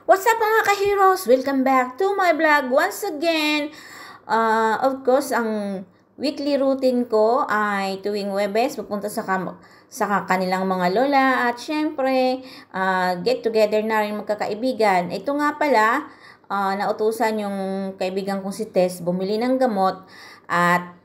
What's up mga ka-heroes? Welcome back to my vlog once again. Of course, ang weekly routine ko ay tuwing Webes, pupunta sa kanilang mga lola at syempre, get together na rin magkakaibigan. Ito nga pala, nautusan yung kaibigan kong si Tess bumili ng gamot at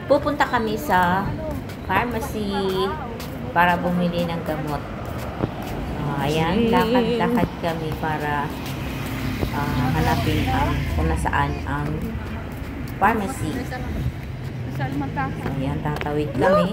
pupunta kami sa pharmacy para bumili ng gamot. Ayan, lakad-lakad kami para hanapin kung nasaan ang pharmacy. Ayan, tatawid kami.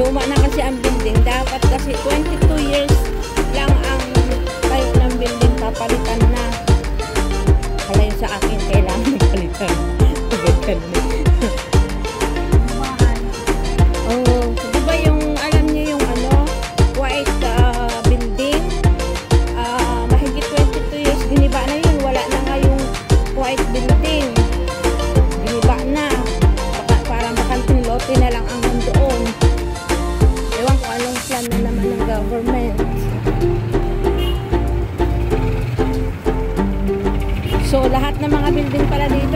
Luma na kasi ang building. Dapat kasi 22 years lang ang tayo ng building. Papalitan na. Kala yun sa akin, kailangan palitan. Ganyan na. Oh, di ba yung, alam niyo yung ano, din pala dito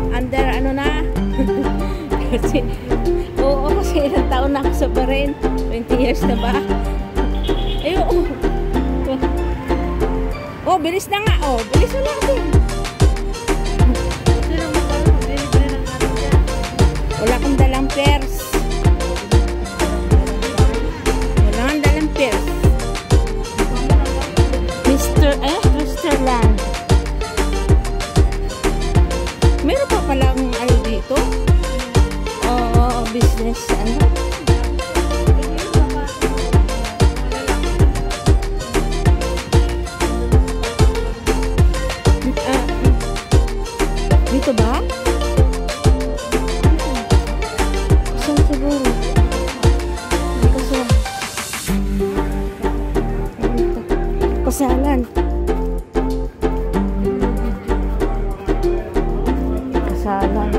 under ano na. Kasi, oo, kasi ilang taon na ako sa Bahrain. 20 years na ba? Ayun, oh, bilis na nga, oh. Bilis na natin. Wala kang dalang pers. Wala kang dalang pers. Mr. Land. Meron pa palang ano dito? Business, ano? Dito ba? Saan siguro? Dito sa kasalan. Kasalan.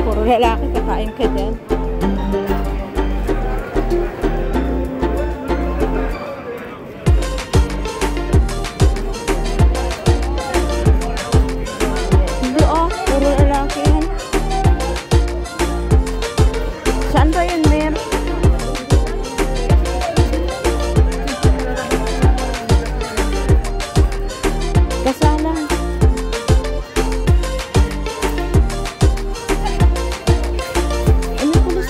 Puro lalaki kakain ka dyan. Hindi puro lalaki yan. Saan ba yun, Mer? Kasalan. Ano ko ba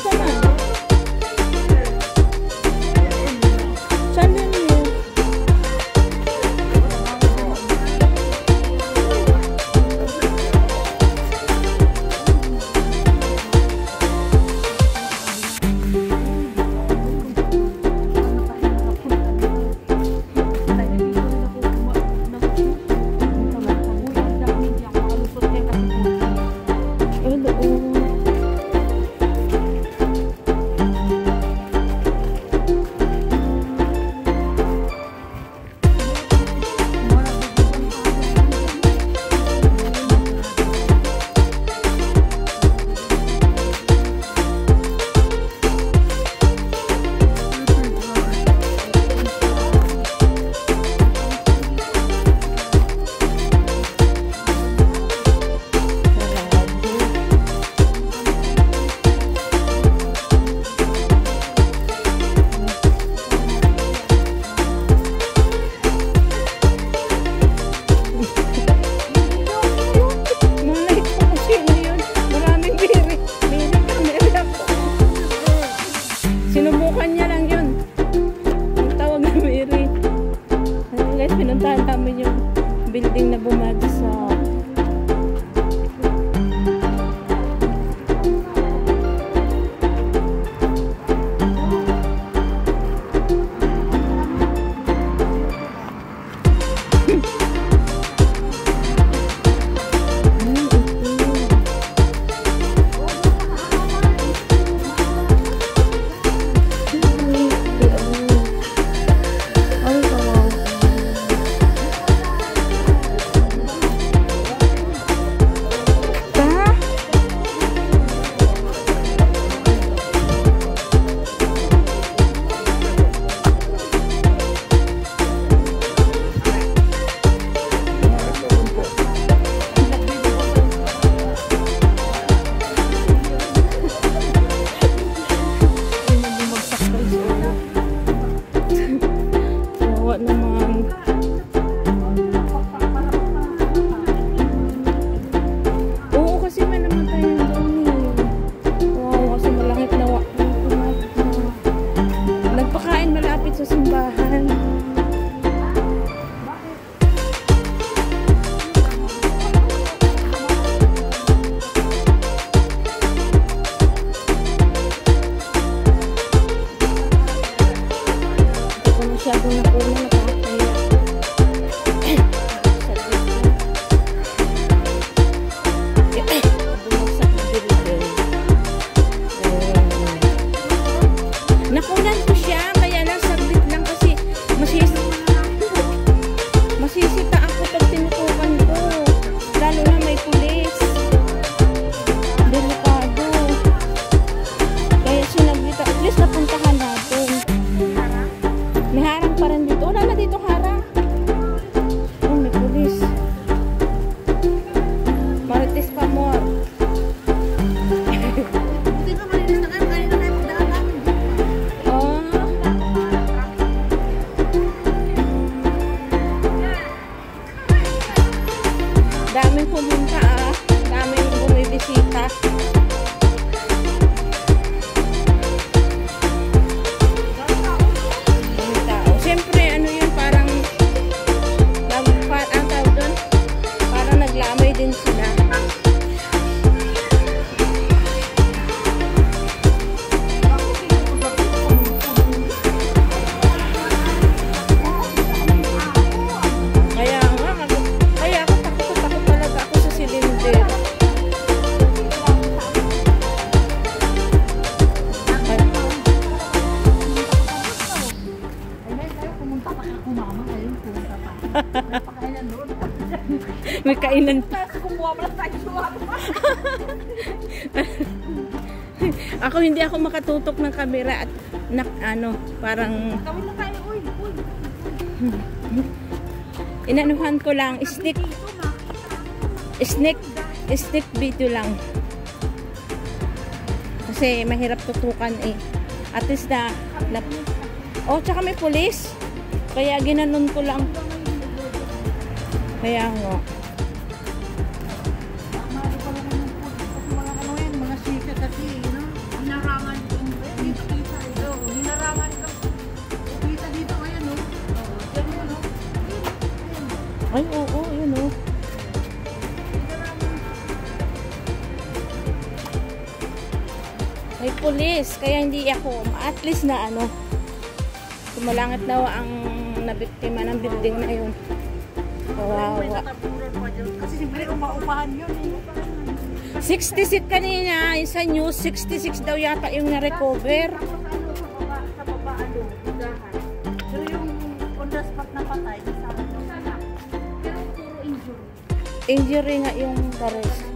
Kumuha pala tayo suha. Ako hindi ako makatutok ng camera at parang Kawin na tayo, uy. inanuhan ko lang stick video lang. Kasi mahirap tutukan eh. At least tsaka may pulis. Kaya ginanon ko lang. Kaya nga. Mga sika kasi, hinarangan dito kita. Hinarangan ka. Kita dito ngayon, no? Diyan mo, no? Ay, oo, yun o. May pulis, kaya hindi ako, at least na tumalangit daw ang nabiktima ng building na yun. Kawawa. Kasi siyempre umaupahan yun, 66 kanina, sa news, 66 daw yata yung na-recover. Sa baba, ugahan. Pero yung on the spot na patay, sabi ko sana. Pero puro injury. Injury nga yung the rest.